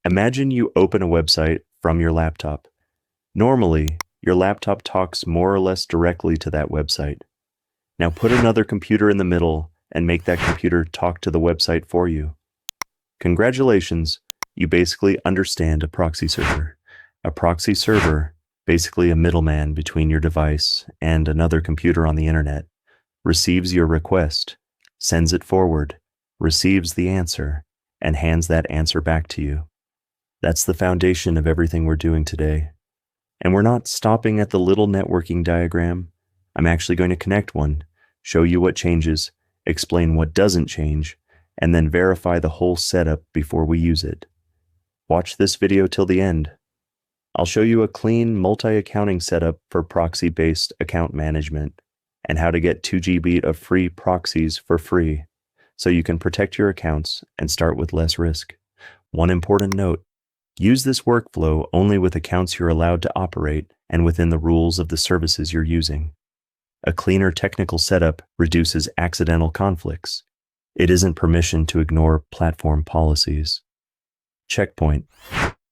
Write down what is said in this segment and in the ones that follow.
Imagine you open a website from your laptop. Normally, your laptop talks more or less directly to that website. Now put another computer in the middle and make that computer talk to the website for you. Congratulations, you basically understand a proxy server. A proxy server, basically a middleman between your device and another computer on the internet, receives your request, sends it forward, receives the answer, and hands that answer back to you. That's the foundation of everything we're doing today. And we're not stopping at the little networking diagram. I'm actually going to connect one, show you what changes, explain what doesn't change, and then verify the whole setup before we use it. Watch this video till the end. I'll show you a clean multi-accounting setup for proxy-based account management and how to get 2 GB of free proxies for free so you can protect your accounts and start with less risk. One important note, use this workflow only with accounts you're allowed to operate and within the rules of the services you're using. A cleaner technical setup reduces accidental conflicts. It isn't permission to ignore platform policies. Checkpoint.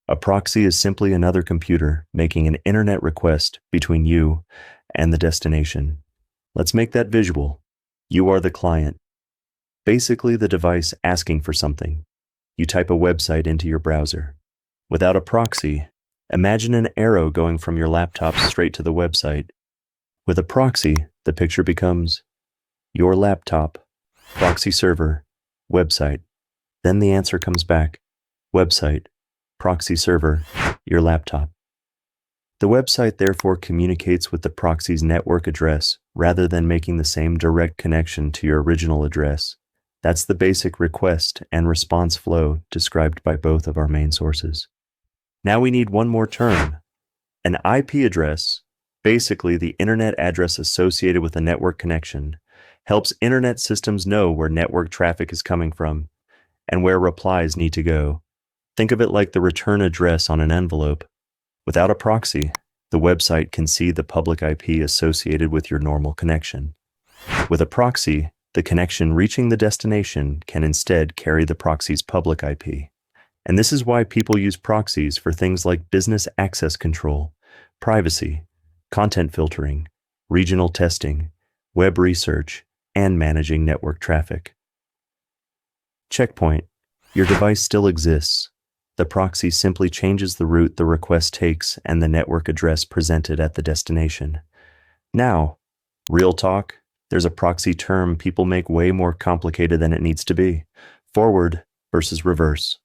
A proxy is simply another computer making an internet request between you and the destination. Let's make that visual. You are the client. Basically the device asking for something. You type a website into your browser. Without a proxy, imagine an arrow going from your laptop straight to the website. With a proxy, the picture becomes your laptop, proxy server, website. Then the answer comes back, website, proxy server, your laptop. The website therefore communicates with the proxy's network address rather than making the same direct connection to your original address. That's the basic request and response flow described by both of our main sources. Now we need one more term. An IP address, basically the internet address associated with a network connection, helps internet systems know where network traffic is coming from and where replies need to go. Think of it like the return address on an envelope. Without a proxy, the website can see the public IP associated with your normal connection. With a proxy, the connection reaching the destination can instead carry the proxy's public IP. And this is why people use proxies for things like business access control, privacy, content filtering, regional testing, web research, and managing network traffic. Checkpoint. Your device still exists. The proxy simply changes the route the request takes and the network address presented at the destination. Now, real talk, there's a proxy term people make way more complicated than it needs to be. Forward versus reverse.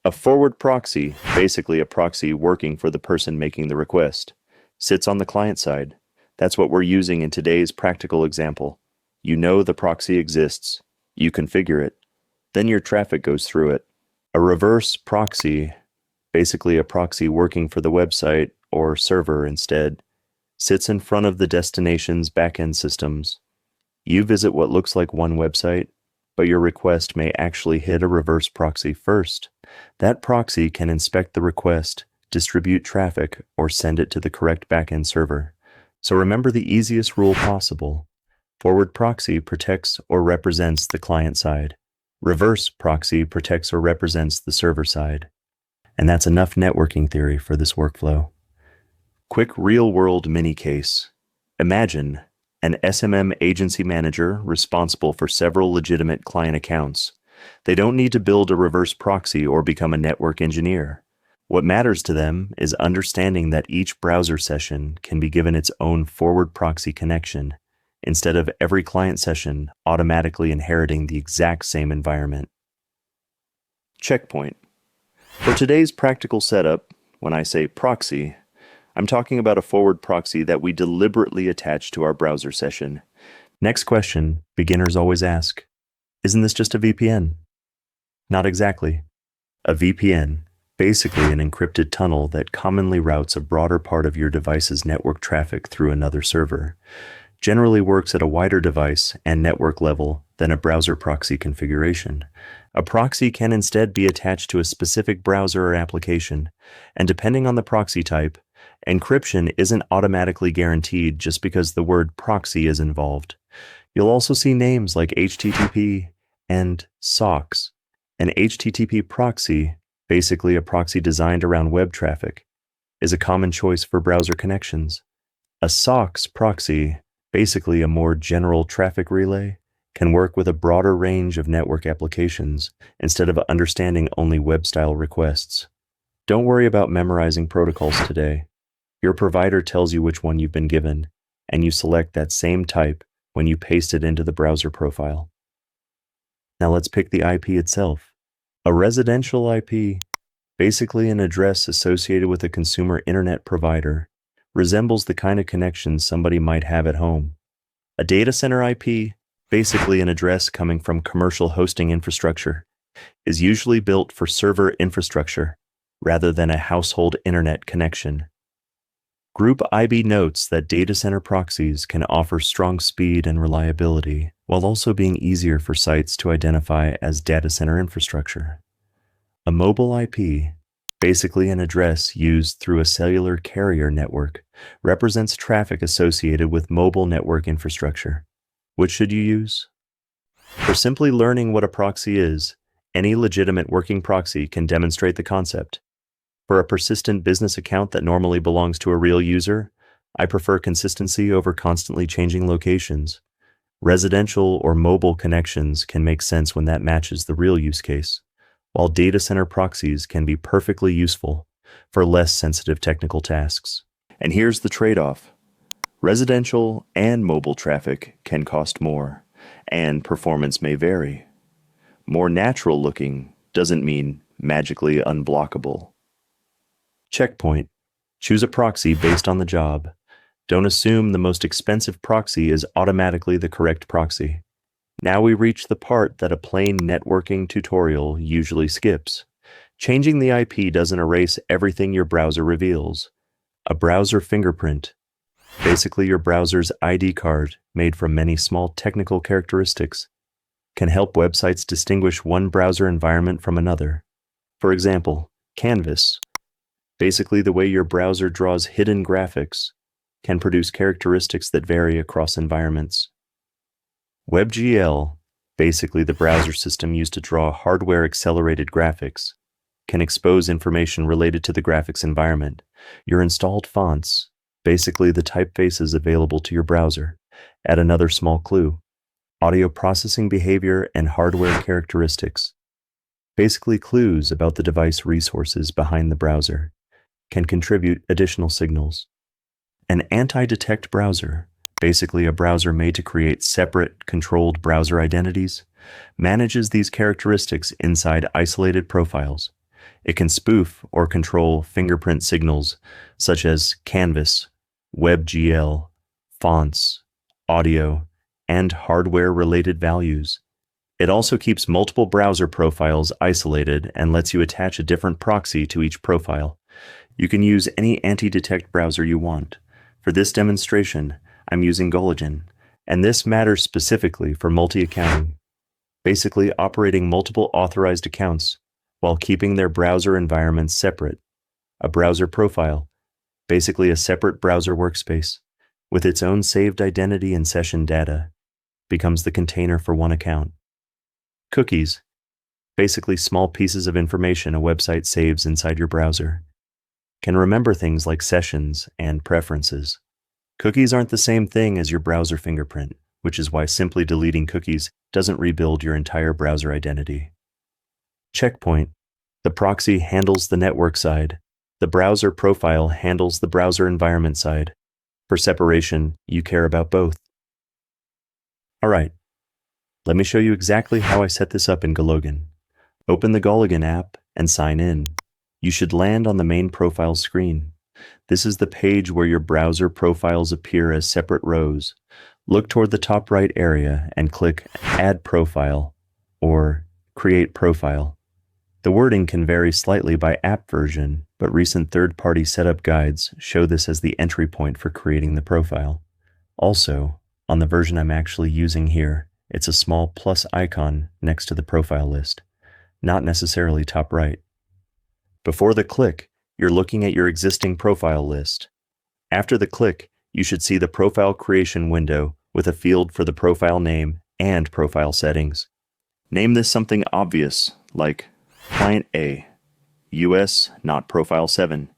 A forward proxy, basically a proxy working for the person making the request, sits on the client side. That's what we're using in today's practical example. You know the proxy exists. You configure it. Then your traffic goes through it. A reverse proxy, basically a proxy working for the website or server instead, sits in front of the destination's backend systems. You visit what looks like one website, but your request may actually hit a reverse proxy first. That proxy can inspect the request, distribute traffic, or send it to the correct backend server. So remember the easiest rule possible. Forward proxy protects or represents the client side. Reverse proxy protects or represents the server side. And that's enough networking theory for this workflow. Quick real-world mini case. Imagine an SMM agency manager responsible for several legitimate client accounts. They don't need to build a reverse proxy or become a network engineer. What matters to them is understanding that each browser session can be given its own forward proxy connection, instead of every client session automatically inheriting the exact same environment. Checkpoint. For today's practical setup, when I say proxy, I'm talking about a forward proxy that we deliberately attach to our browser session. Next question beginners always ask, isn't this just a VPN? Not exactly. A VPN, basically an encrypted tunnel that commonly routes a broader part of your device's network traffic through another server, generally works at a wider device and network level than a browser proxy configuration. A proxy can instead be attached to a specific browser or application, and depending on the proxy type, encryption isn't automatically guaranteed just because the word proxy is involved. You'll also see names like HTTP and SOCKS. An HTTP proxy basically a proxy designed around web traffic, is a common choice for browser connections. A SOCKS proxy, basically a more general traffic relay, can work with a broader range of network applications instead of understanding only web-style requests. Don't worry about memorizing protocols today. Your provider tells you which one you've been given, and you select that same type when you paste it into the browser profile. Now let's pick the IP itself. A residential IP, basically an address associated with a consumer internet provider, resembles the kind of connection somebody might have at home. A data center IP, basically an address coming from commercial hosting infrastructure, is usually built for server infrastructure rather than a household internet connection. Group IB notes that data center proxies can offer strong speed and reliability while also being easier for sites to identify as data center infrastructure. A mobile IP, basically an address used through a cellular carrier network, represents traffic associated with mobile network infrastructure. Which should you use? For simply learning what a proxy is, any legitimate working proxy can demonstrate the concept. For a persistent business account that normally belongs to a real user, I prefer consistency over constantly changing locations. Residential or mobile connections can make sense when that matches the real use case, while data center proxies can be perfectly useful for less sensitive technical tasks. And here's the trade-off. Residential and mobile traffic can cost more, and performance may vary. More natural looking doesn't mean magically unblockable. Checkpoint. Choose a proxy based on the job. Don't assume the most expensive proxy is automatically the correct proxy. Now we reach the part that a plain networking tutorial usually skips. Changing the IP doesn't erase everything your browser reveals. A browser fingerprint, basically your browser's ID card made from many small technical characteristics, can help websites distinguish one browser environment from another. For example, Canvas, basically the way your browser draws hidden graphics, can produce characteristics that vary across environments. WebGL, basically the browser system used to draw hardware-accelerated graphics, can expose information related to the graphics environment. Your installed fonts, basically the typefaces available to your browser, add another small clue. Audio processing behavior and hardware characteristics, basically clues about the device resources behind the browser, can contribute additional signals. An anti-detect browser, basically a browser made to create separate, controlled browser identities, manages these characteristics inside isolated profiles. It can spoof or control fingerprint signals such as Canvas, WebGL, fonts, audio, and hardware-related values. It also keeps multiple browser profiles isolated and lets you attach a different proxy to each profile. You can use any anti-detect browser you want. For this demonstration, I'm using GoLogin, and this matters specifically for multi-accounting, basically operating multiple authorized accounts while keeping their browser environments separate. A browser profile, basically a separate browser workspace, with its own saved identity and session data, becomes the container for one account. Cookies, basically small pieces of information a website saves inside your browser, can remember things like sessions and preferences. Cookies aren't the same thing as your browser fingerprint, which is why simply deleting cookies doesn't rebuild your entire browser identity. Checkpoint. The proxy handles the network side. The browser profile handles the browser environment side. For separation, you care about both. All right, let me show you exactly how I set this up in GoLogin. Open the GoLogin app and sign in. You should land on the main profile screen. This is the page where your browser profiles appear as separate rows. Look toward the top right area and click Add Profile or Create Profile. The wording can vary slightly by app version, but recent third-party setup guides show this as the entry point for creating the profile. Also, on the version I'm actually using here, it's a small plus icon next to the profile list, not necessarily top right. Before the click, you're looking at your existing profile list. After the click, you should see the profile creation window with a field for the profile name and profile settings. Name this something obvious, like Client A. US, not profile 7.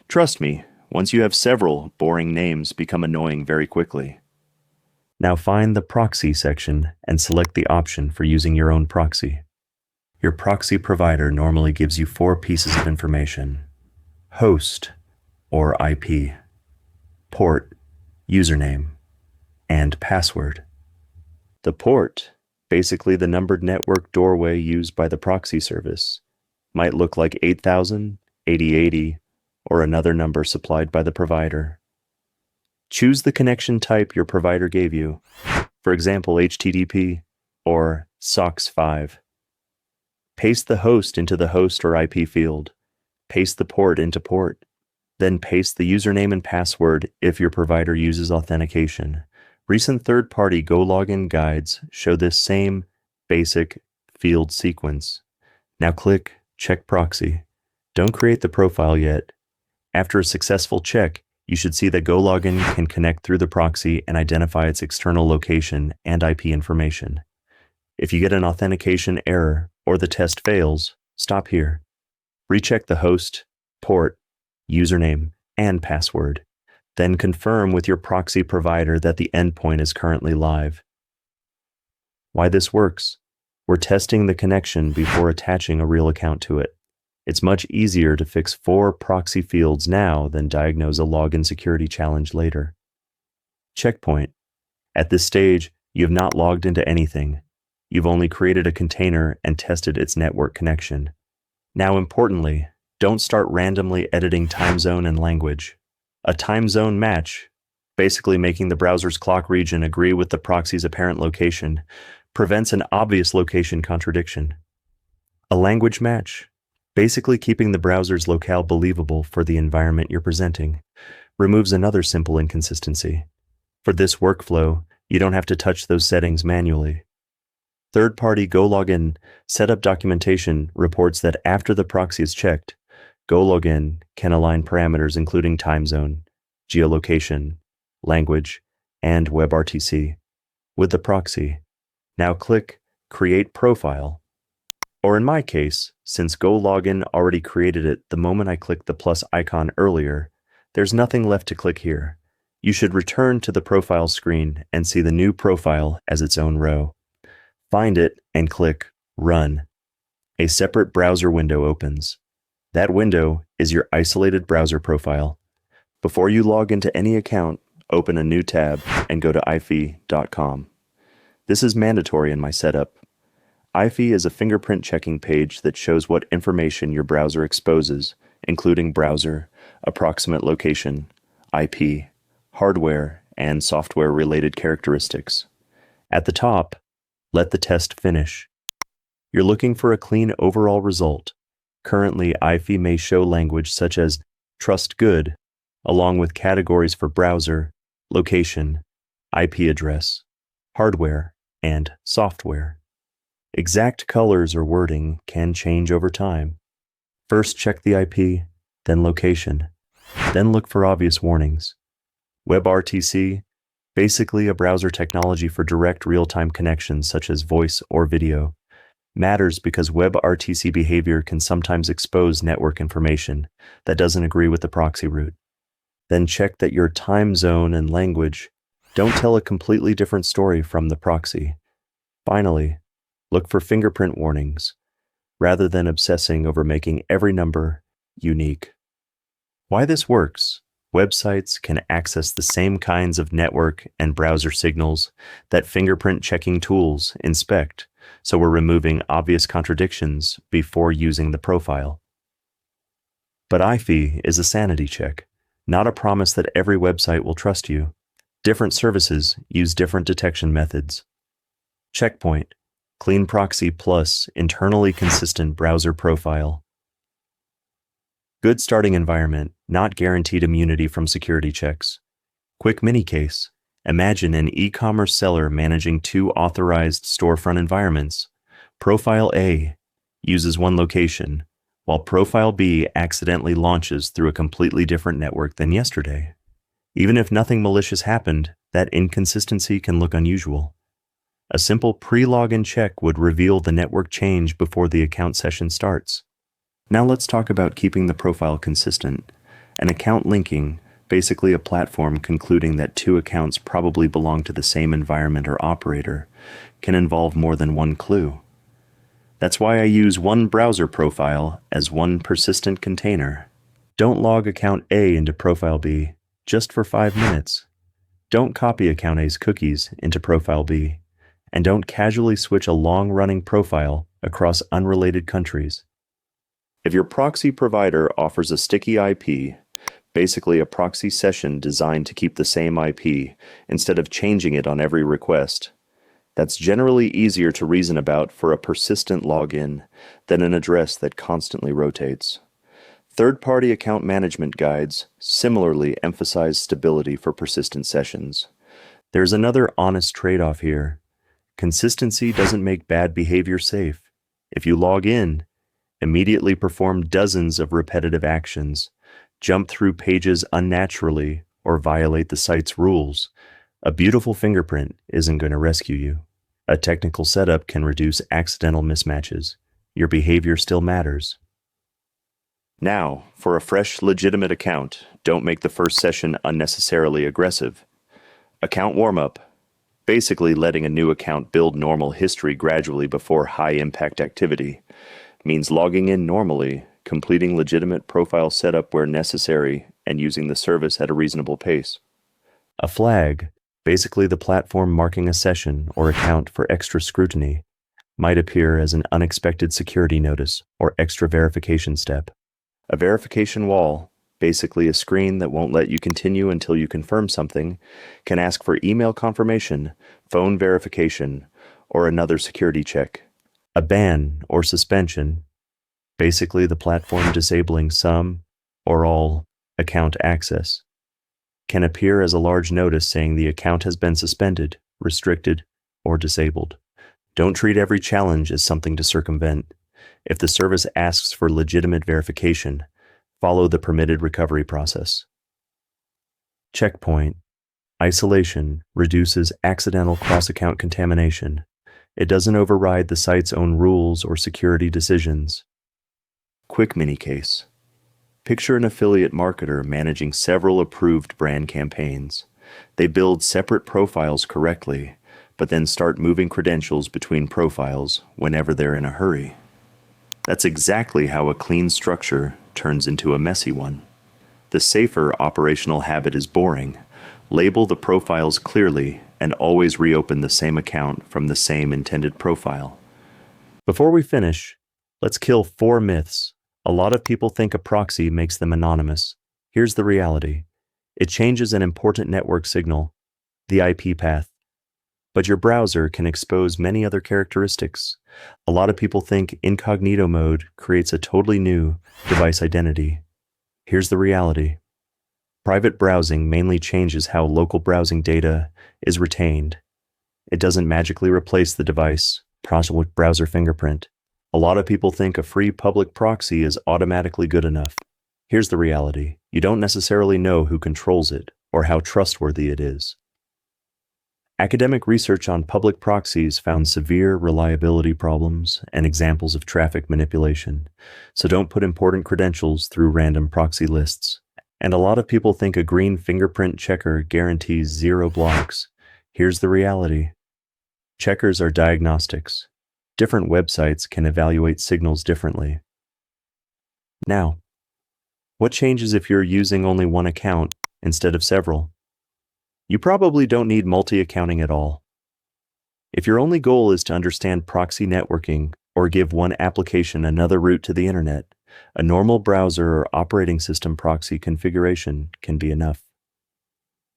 Trust me, once you have several, boring names become annoying very quickly. Now find the Proxy section and select the option for using your own proxy. Your proxy provider normally gives you 4 pieces of information: host, or IP, port, username, and password. The port, basically the numbered network doorway used by the proxy service, might look like 8000, 8080, or another number supplied by the provider. Choose the connection type your provider gave you, for example HTTP or SOCKS5. Paste the host into the host or IP field. Paste the port into port. Then paste the username and password if your provider uses authentication. Recent third-party GoLogin guides show this same basic field sequence. Now click Check Proxy. Don't create the profile yet. After a successful check, you should see that GoLogin can connect through the proxy and identify its external location and IP information. If you get an authentication error or the test fails, stop here. Recheck the host, port, username, and password. Then confirm with your proxy provider that the endpoint is currently live. Why this works? We're testing the connection before attaching a real account to it. It's much easier to fix 4 proxy fields now than diagnose a login security challenge later. Checkpoint. At this stage, you have not logged into anything. You've only created a container and tested its network connection. Now, importantly, don't start randomly editing time zone and language. A time zone match, basically making the browser's clock region agree with the proxy's apparent location, prevents an obvious location contradiction. A language match, basically keeping the browser's locale believable for the environment you're presenting, removes another simple inconsistency. For this workflow, you don't have to touch those settings manually. Third-party GoLogin setup documentation reports that after the proxy is checked, GoLogin can align parameters including time zone, geolocation, language, and WebRTC with the proxy. Now click Create Profile. Or in my case, since GoLogin already created it the moment I clicked the plus icon earlier, there's nothing left to click here. You should return to the profile screen and see the new profile as its own row. Find it and click Run. A separate browser window opens. That window is your isolated browser profile. Before you log into any account, open a new tab and go to ifi.com. This is mandatory in my setup. ifi is a fingerprint checking page that shows what information your browser exposes, including browser, approximate location, IP, hardware, and software-related characteristics. At the top, let the test finish. You're looking for a clean overall result. Currently, ifi may show language such as trust good, along with categories for browser, location, IP address, hardware, and software. Exact colors or wording can change over time. First check the IP, then location, then look for obvious warnings. WebRTC, basically a browser technology for direct real-time connections such as voice or video, matters because WebRTC behavior can sometimes expose network information that doesn't agree with the proxy route. Then check that your time zone and language don't tell a completely different story from the proxy. Finally, look for fingerprint warnings, rather than obsessing over making every number unique. Why this works? Websites can access the same kinds of network and browser signals that fingerprint checking tools inspect, so we're removing obvious contradictions before using the profile. But ifi is a sanity check, not a promise that every website will trust you. Different services use different detection methods. Checkpoint, clean proxy plus internally consistent browser profile. Good starting environment, not guaranteed immunity from security checks. Quick mini case. Imagine an e-commerce seller managing 2 authorized storefront environments. Profile A uses one location, while Profile B accidentally launches through a completely different network than yesterday. Even if nothing malicious happened, that inconsistency can look unusual. A simple pre-login check would reveal the network change before the account session starts. Now let's talk about keeping the profile consistent. An account linking, basically a platform concluding that two accounts probably belong to the same environment or operator, can involve more than one clue. That's why I use one browser profile as one persistent container. Don't log account A into profile B just for 5 minutes. Don't copy account A's cookies into profile B. And don't casually switch a long-running profile across unrelated countries. If your proxy provider offers a sticky IP, basically a proxy session designed to keep the same IP instead of changing it on every request, that's generally easier to reason about for a persistent login than an address that constantly rotates. Third-party account management guides similarly emphasize stability for persistent sessions. There's another honest trade-off here. Consistency doesn't make bad behavior safe. If you log in, immediately perform dozens of repetitive actions, jump through pages unnaturally, or violate the site's rules, a beautiful fingerprint isn't going to rescue you. A technical setup can reduce accidental mismatches. Your behavior still matters. Now, for a fresh, legitimate account, don't make the first session unnecessarily aggressive. Account warm-up. Basically letting a new account build normal history gradually before high-impact activity means logging in normally, completing legitimate profile setup where necessary, and using the service at a reasonable pace. A flag, basically the platform marking a session or account for extra scrutiny, might appear as an unexpected security notice or extra verification step. A verification wall, basically a screen that won't let you continue until you confirm something, can ask for email confirmation, phone verification, or another security check. A ban or suspension, basically the platform disabling some or all account access, can appear as a large notice saying the account has been suspended, restricted, or disabled. Don't treat every challenge as something to circumvent. If the service asks for legitimate verification, follow the permitted recovery process. Checkpoint. Isolation reduces accidental cross-account contamination. It doesn't override the site's own rules or security decisions. Quick mini case. Picture an affiliate marketer managing several approved brand campaigns. They build separate profiles correctly, but then start moving credentials between profiles whenever they're in a hurry. That's exactly how a clean structure turns into a messy one. The safer operational habit is boring. Label the profiles clearly and always reopen the same account from the same intended profile. Before we finish, let's kill 4 myths. A lot of people think a proxy makes them anonymous. Here's the reality. It changes an important network signal, the IP path. But your browser can expose many other characteristics. A lot of people think incognito mode creates a totally new device identity. Here's the reality. Private browsing mainly changes how local browsing data is retained. It doesn't magically replace the device, with Browser Fingerprint. A lot of people think a free public proxy is automatically good enough. Here's the reality. You don't necessarily know who controls it or how trustworthy it is. Academic research on public proxies found severe reliability problems and examples of traffic manipulation, so don't put important credentials through random proxy lists. And a lot of people think a green fingerprint checker guarantees 0 blocks. Here's the reality. Checkers are diagnostics. Different websites can evaluate signals differently. Now, what changes if you're using only one account instead of several? You probably don't need multi-accounting at all. If your only goal is to understand proxy networking or give one application another route to the internet, a normal browser or operating system proxy configuration can be enough.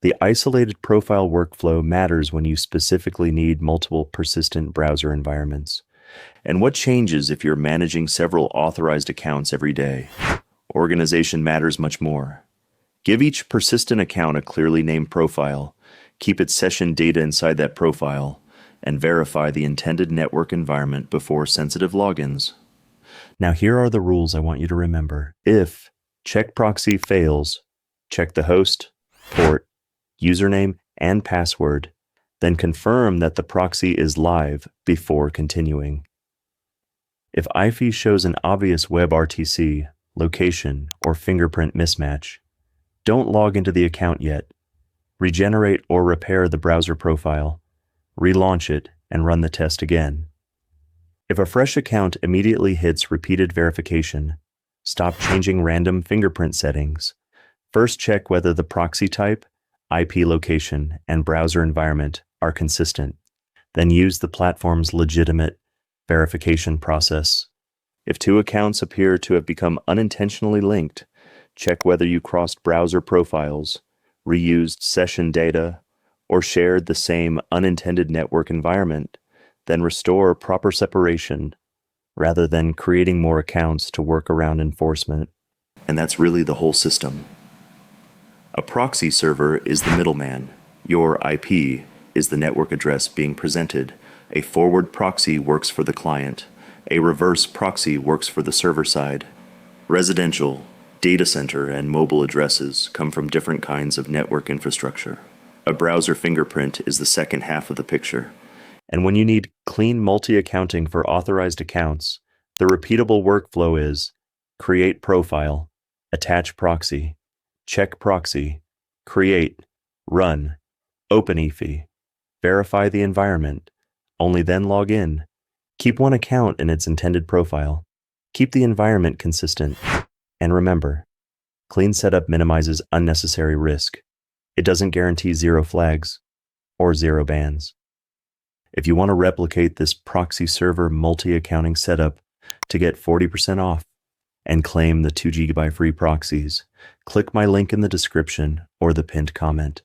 The isolated profile workflow matters when you specifically need multiple persistent browser environments. And what changes if you're managing several authorized accounts every day? Organization matters much more. Give each persistent account a clearly named profile, keep its session data inside that profile, and verify the intended network environment before sensitive logins. Now here are the rules I want you to remember. If check proxy fails, check the host, port, username, and password, then confirm that the proxy is live before continuing. If IP shows an obvious WebRTC, location, or fingerprint mismatch, don't log into the account yet. Regenerate or repair the browser profile, relaunch it, and run the test again. If a fresh account immediately hits repeated verification, stop changing random fingerprint settings. First check whether the proxy type, IP location, and browser environment are consistent. Then use the platform's legitimate verification process. If two accounts appear to have become unintentionally linked, check whether you crossed browser profiles, reused session data, or shared the same unintended network environment. Then restore proper separation rather than creating more accounts to work around enforcement. And that's really the whole system. A proxy server is the middleman. Your IP is the network address being presented. A forward proxy works for the client. A reverse proxy works for the server side. Residential, data center, and mobile addresses come from different kinds of network infrastructure. A browser fingerprint is the second half of the picture. And when you need clean multi-accounting for authorized accounts, the repeatable workflow is create profile, attach proxy, check proxy, create, run, open EFI, verify the environment, only then log in. Keep one account in its intended profile. Keep the environment consistent. And remember, clean setup minimizes unnecessary risk. It doesn't guarantee zero flags or zero bans. If you want to replicate this proxy server multi-accounting setup to get 40% off and claim the 2 GB free proxies, click my link in the description or the pinned comment.